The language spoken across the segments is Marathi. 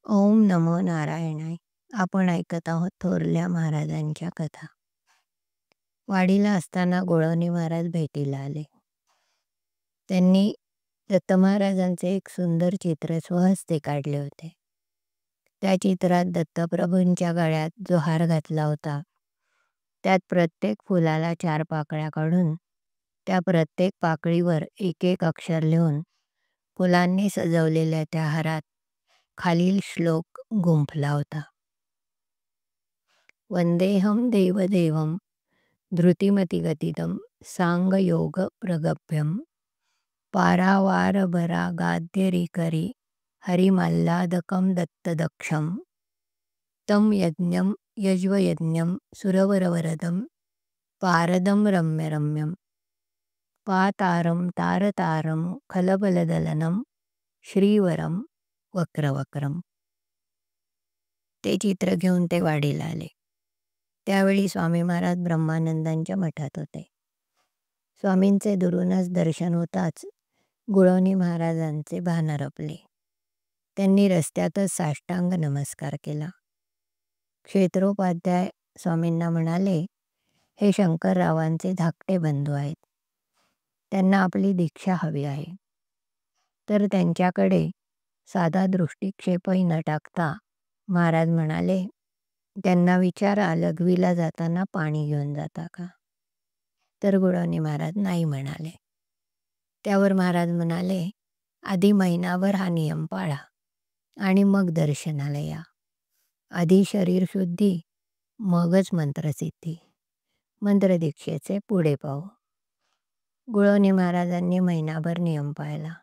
ओम नमो नारायणाय. आपण ऐकत आहोत थोरल्या महाराजांच्या कथा. वाडीला असताना गोळवणे महाराज भेटीला आले. त्यांनी दत्त महाराजांचे एक सुंदर चित्र स्वहस्ते काढले होते. त्या चित्रात दत्तप्रभूंच्या गळ्यात जो हार घातला होता, त्यात प्रत्येक फुलाला 4 पाकळ्या काढून त्या प्रत्येक पाकळीवर एक एक अक्षर लिहून फुलांनी सजवलेल्या त्या हारात खालील श्लोक गुंफला होता. वंदेहम देवदेवम धृतिमतिगतिदं सांगयोग प्रगभ्यम पारावारभरागाद्यरिकरी हरिमल्लादकं दत्तदक्षं तं यज्ञं यज्वयज्ञं सुरवरवरदं पारदं रम्यरम्यं पातारं तारतारं खलबलदलनं श्रीवरं वक्रवक्रम. ते चित्र घेऊन ते वाडीला आले. त्यावेळी स्वामी महाराज ब्रह्मानंदांच्या मठात होते. स्वामींचे दुरूनच दर्शन होताच गोळवणे महाराजांचे भान हरपले. त्यांनी रस्त्यातच साष्टांग नमस्कार केला. क्षेत्रोपाध्याय स्वामींना म्हणाले, हे शंकररावांचे धाकटे बंधू आहेत. त्यांना आपली दीक्षा हवी आहे. तर त्यांच्याकडे साधा दृष्टिक्षेपही न टाकता महाराज म्हणाले, त्यांना विचारा लघवीला जाताना पाणी घेऊन जाता का? तर गोळवणे महाराज नाही म्हणाले. त्यावर महाराज म्हणाले, आधी महिनाभर हा नियम पाळा आणि मग दर्शनाला या. आधी शरीरशुद्धी, मगच मंत्रसिद्धी. मंत्रदीक्षेचे पुढे पाहू. गोळवणे महाराजांनी महिनाभर नियम पाळला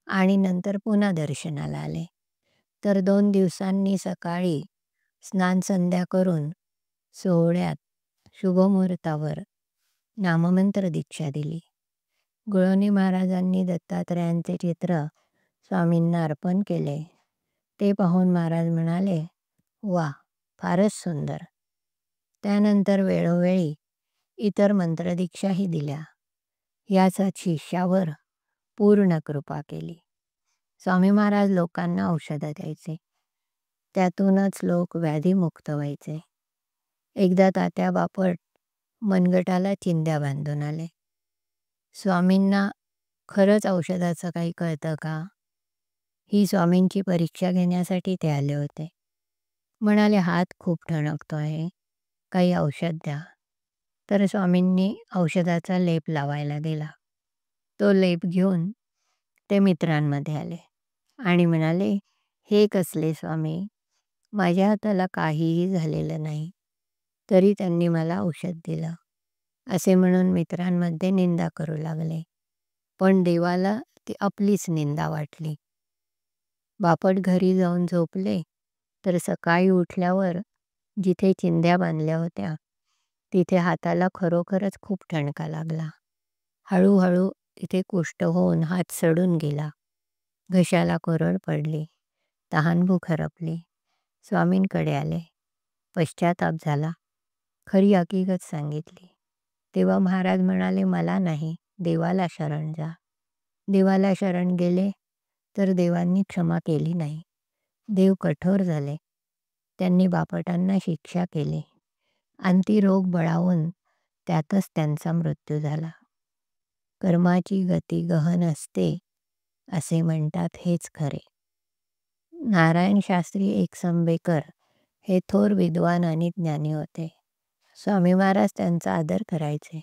आणि नंतर पुन्हा दर्शनाला आले. तर 2 दिवसांनी सकाळी स्नान संध्या करून सोहळ्यात शुभमुहूर्तावर नाममंत्र दीक्षा दिली. गोळवणे महाराजांनी दत्तात्रयांचे चित्र स्वामींना अर्पण केले. ते पाहून महाराज म्हणाले, वा, फारच सुंदर. त्यानंतर वेळोवेळी इतर मंत्रदीक्षाही दिल्या. याचा शिष्यावर पूर्ण कृपा केली. स्वामी महाराज लोकांना औषधं द्यायचे. त्यातूनच लोक व्याधीमुक्त व्हायचे. एकदा तात्या बापट मनगटाला चिंध्या बांधून आले. स्वामींना खरंच औषधाचं काही कळतं का? ही स्वामींची परीक्षा घेण्यासाठी ते आले होते. म्हणाले, हात खूप ठणकतो आहे, काही औषध द्या. तर स्वामींनी औषधाचा लेप लावायला दिला. तो लेप घेऊन ते मित्रांमध्ये आले आणि म्हणाले, हे कसले स्वामी, माझ्या हाताला काहीही झालेलं नाही, तरी त्यांनी मला औषध दिलं. असे म्हणून मित्रांमध्ये निंदा करू लागले. पण देवाला ती आपलीच निंदा वाटली. बापट घरी जाऊन झोपले तर सकाळी उठल्यावर जिथे चिंध्या बांधल्या होत्या तिथे हाताला खरोखरच खूप ठणका लागला. हळूहळू तिथे कुष्ठ होऊन हात सडून गेला. घशाला कोरड पडली. तहानभूक हरपली. स्वामींकडे आले. पश्चाताप झाला. खरी हकीकत सांगितली. तेव्हा महाराज म्हणाले, मला नाही, देवाला शरण जा. देवाला शरण गेले तर देवांनी क्षमा केली नाही. देव कठोर झाले. त्यांनी बापटांना शिक्षा केली आणि ती रोग बळावून त्यातच त्यांचा मृत्यू झाला. कर्माची गती गहन असते असे म्हणतात, हेच खरे. नारायण शास्त्री एकसंबेकर हे थोर विद्वान आणि ज्ञानी होते. स्वामी महाराज त्यांचा आदर करायचे.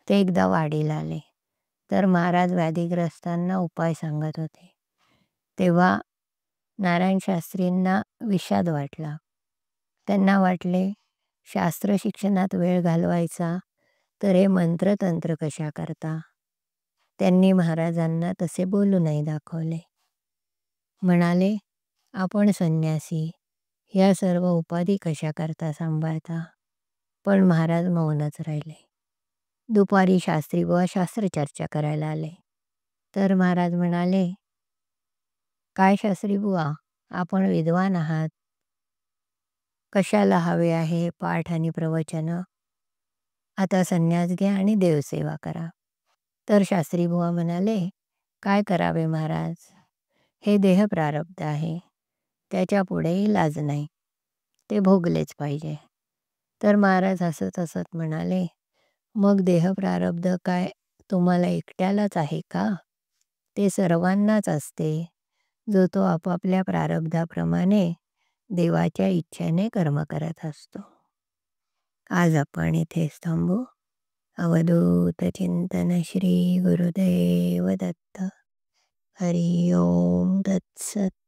ते एकदा वाडीला आले तर महाराज व्याधिग्रस्तांना उपाय सांगत होते. तेव्हा नारायण शास्त्रींना विषाद वाटला. त्यांना वाटले, शास्त्र शिक्षणात वेळ घालवायचा तर हे मंत्रतंत्र कशा करता. त्यांनी महाराजांना तसे बोलूनही दाखवले. म्हणाले, आपण संन्यासी, ह्या सर्व उपाधी कशा करता सांभाळता. पण महाराज मौनच राहिले. दुपारी शास्त्रीबुवा शास्त्रचर्चा करायला आले. तर महाराज म्हणाले, काय शास्त्रीबुवा, आपण विद्वान आहात, कशाला हवे आहे पाठ आणि प्रवचन. आता संन्यास घ्या आणि देवसेवा करा. तर शास्त्रीबुवा म्हणाले, काय करावे महाराज, हे देह प्रारब्ध आहे. त्याच्या पुढे इलाज नाही. ते भोगलेच पाहिजे. तर महाराज हसत हसत म्हणाले, मग देहप्रारब्ध काय तुम्हाला एकट्यालाच आहे का? ते सर्वांनाच असते. जो तो आपापल्या प्रारब्धाप्रमाणे देवाच्या इच्छेने कर्म करत असतो. आज आपण इथेच थांबू. अवधूत चिंतन श्री गुरुदेव दत्त. हरि ओम तत्सत.